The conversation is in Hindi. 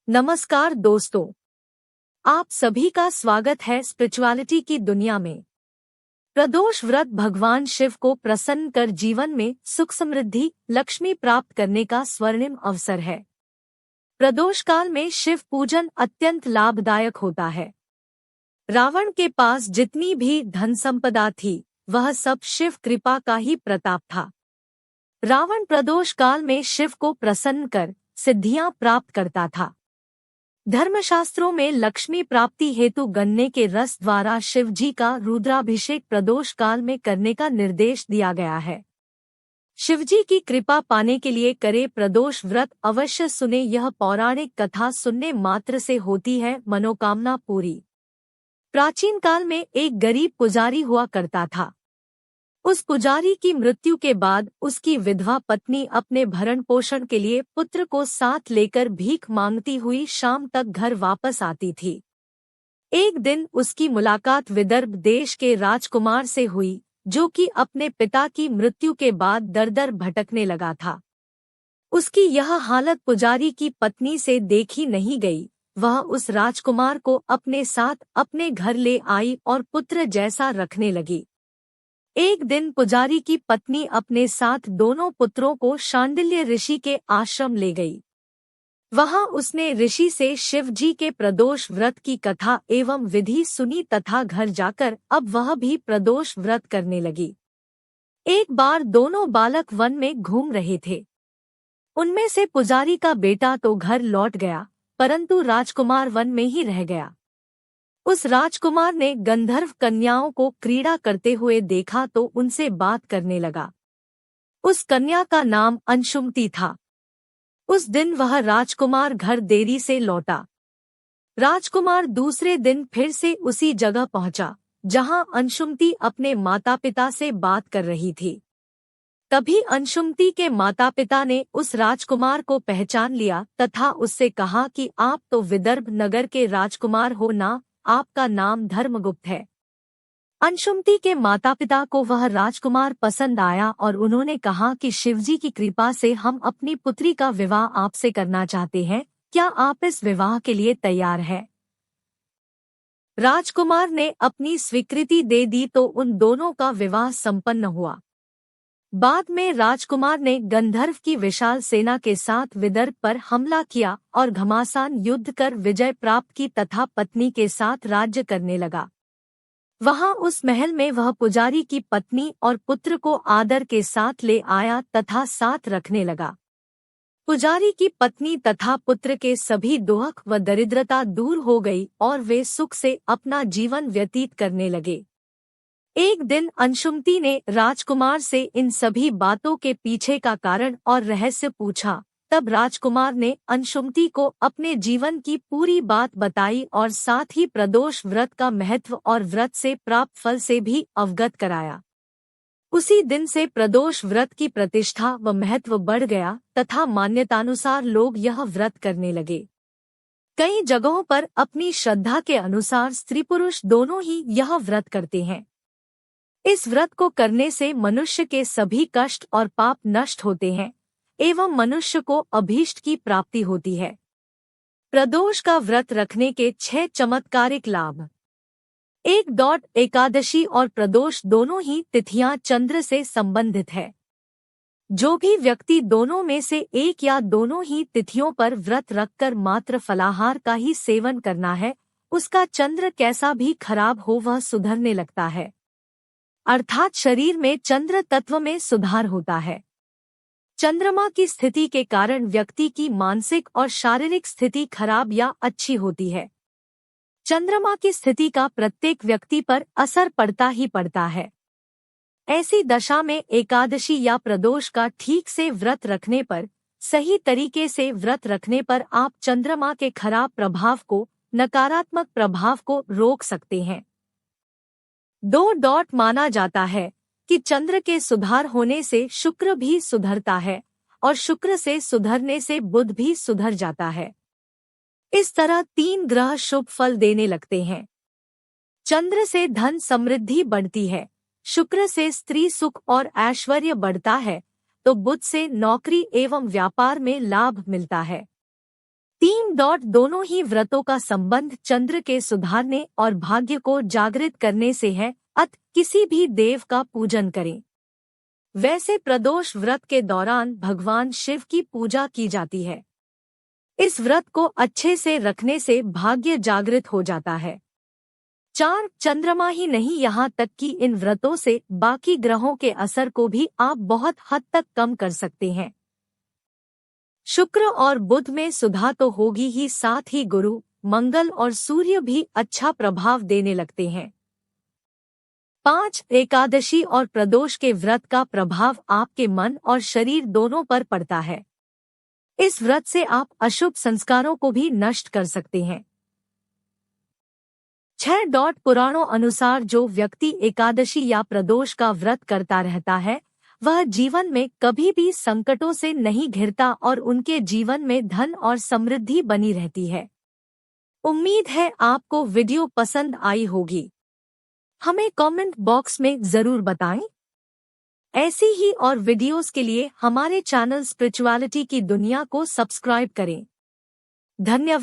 नमस्कार दोस्तों, आप सभी का स्वागत है स्पिरिचुअलिटी की दुनिया में। प्रदोष व्रत भगवान शिव को प्रसन्न कर जीवन में सुख समृद्धि लक्ष्मी प्राप्त करने का स्वर्णिम अवसर है। प्रदोष काल में शिव पूजन अत्यंत लाभदायक होता है। रावण के पास जितनी भी धन संपदा थी, वह सब शिव कृपा का ही प्रताप था। रावण प्रदोष काल में शिव को प्रसन्न कर सिद्धियां प्राप्त करता था। धर्मशास्त्रों में लक्ष्मी प्राप्ति हेतु गन्ने के रस द्वारा शिव जी का रुद्राभिषेक प्रदोष काल में करने का निर्देश दिया गया है। शिवजी की कृपा पाने के लिए करे प्रदोष व्रत अवश्य सुने। यह पौराणिक कथा सुनने मात्र से होती है मनोकामना पूरी। प्राचीन काल में एक गरीब पुजारी हुआ करता था। उस पुजारी की मृत्यु के बाद उसकी विधवा पत्नी अपने भरण पोषण के लिए पुत्र को साथ लेकर भीख मांगती हुई शाम तक घर वापस आती थी। एक दिन उसकी मुलाकात विदर्भ देश के राजकुमार से हुई, जो कि अपने पिता की मृत्यु के बाद दर-दर भटकने लगा था। उसकी यह हालत पुजारी की पत्नी से देखी नहीं गई। वह उस राजकुमार को अपने साथ अपने घर ले आई और पुत्र जैसा रखने लगी। एक दिन पुजारी की पत्नी अपने साथ दोनों पुत्रों को शांडिल्य ऋषि के आश्रम ले गई। वहां उसने ऋषि से शिव जी के प्रदोष व्रत की कथा एवं विधि सुनी तथा घर जाकर अब वह भी प्रदोष व्रत करने लगी। एक बार दोनों बालक वन में घूम रहे थे। उनमें से पुजारी का बेटा तो घर लौट गया, परंतु राजकुमार वन में ही रह गया। उस राजकुमार ने गंधर्व कन्याओं को क्रीड़ा करते हुए देखा तो उनसे बात करने लगा। उस कन्या का नाम अंशुमती था। उस दिन वह राजकुमार घर देरी से लौटा। राजकुमार दूसरे दिन फिर से उसी जगह पहुंचा, जहां अंशुमती अपने माता पिता से बात कर रही थी। तभी अंशुमती के माता पिता ने उस राजकुमार को पहचान लिया तथा उससे कहा कि आप तो विदर्भ नगर के राजकुमार हो ना, आपका नाम धर्मगुप्त है। अंशुमती के माता पिता को वह राजकुमार पसंद आया और उन्होंने कहा कि शिवजी की कृपा से हम अपनी पुत्री का विवाह आपसे करना चाहते हैं, क्या आप इस विवाह के लिए तैयार हैं? राजकुमार ने अपनी स्वीकृति दे दी तो उन दोनों का विवाह संपन्न हुआ। बाद में राजकुमार ने गंधर्व की विशाल सेना के साथ विदर्भ पर हमला किया और घमासान युद्ध कर विजय प्राप्त की तथा पत्नी के साथ राज्य करने लगा। वहां उस महल में वह पुजारी की पत्नी और पुत्र को आदर के साथ ले आया तथा साथ रखने लगा। पुजारी की पत्नी तथा पुत्र के सभी दुख व दरिद्रता दूर हो गई और वे सुख से अपना जीवन व्यतीत करने लगे। एक दिन अंशुमती ने राजकुमार से इन सभी बातों के पीछे का कारण और रहस्य पूछा। तब राजकुमार ने अंशुमती को अपने जीवन की पूरी बात बताई और साथ ही प्रदोष व्रत का महत्व और व्रत से प्राप्त फल से भी अवगत कराया। उसी दिन से प्रदोष व्रत की प्रतिष्ठा व महत्व बढ़ गया तथा मान्यतानुसार लोग यह व्रत करने लगे। कई जगहों पर अपनी श्रद्धा के अनुसार स्त्री पुरुष दोनों ही यह व्रत करते हैं। इस व्रत को करने से मनुष्य के सभी कष्ट और पाप नष्ट होते हैं एवं मनुष्य को अभीष्ट की प्राप्ति होती है। प्रदोष का व्रत रखने के 6 चमत्कारिक लाभ। 1. एकादशी और प्रदोष दोनों ही तिथियां चंद्र से संबंधित है। जो भी व्यक्ति दोनों में से एक या दोनों ही तिथियों पर व्रत रखकर मात्र फलाहार का ही सेवन करना है, उसका चंद्र कैसा भी खराब हो वह सुधरने लगता है, अर्थात शरीर में चंद्र तत्व में सुधार होता है। चंद्रमा की स्थिति के कारण व्यक्ति की मानसिक और शारीरिक स्थिति खराब या अच्छी होती है। चंद्रमा की स्थिति का प्रत्येक व्यक्ति पर असर पड़ता ही पड़ता है। ऐसी दशा में एकादशी या प्रदोष का ठीक से व्रत रखने पर, सही तरीके से व्रत रखने पर आप चंद्रमा के खराब प्रभाव को, नकारात्मक प्रभाव को रोक सकते हैं। 2. माना जाता है कि चंद्र के सुधार होने से शुक्र भी सुधरता है और शुक्र से सुधरने से बुध भी सुधर जाता है। इस तरह 3 ग्रह शुभ फल देने लगते हैं। चंद्र से धन समृद्धि बढ़ती है, शुक्र से स्त्री सुख और ऐश्वर्य बढ़ता है, तो बुध से नौकरी एवं व्यापार में लाभ मिलता है। दोनों ही व्रतों का संबंध चंद्र के सुधारने और भाग्य को जागृत करने से है, अत किसी भी देव का पूजन करें। वैसे प्रदोष व्रत के दौरान भगवान शिव की पूजा की जाती है। इस व्रत को अच्छे से रखने से भाग्य जागृत हो जाता है। 4 चंद्रमा ही नहीं, यहाँ तक कि इन व्रतों से बाकी ग्रहों के असर को भी आप बहुत हद तक कम कर सकते हैं। शुक्र और बुध में सुधा तो होगी ही, साथ ही गुरु, मंगल और सूर्य भी अच्छा प्रभाव देने लगते हैं। 5 एकादशी और प्रदोष के व्रत का प्रभाव आपके मन और शरीर दोनों पर पड़ता है। इस व्रत से आप अशुभ संस्कारों को भी नष्ट कर सकते हैं। 6 पुराणों अनुसार जो व्यक्ति एकादशी या प्रदोष का व्रत करता रहता है, वह जीवन में कभी भी संकटों से नहीं घिरता और उनके जीवन में धन और समृद्धि बनी रहती है। उम्मीद है आपको वीडियो पसंद आई होगी। हमें कमेंट बॉक्स में जरूर बताएं। ऐसी ही और वीडियोस के लिए हमारे चैनल स्पिरिचुअलिटी की दुनिया को सब्सक्राइब करें। धन्यवाद।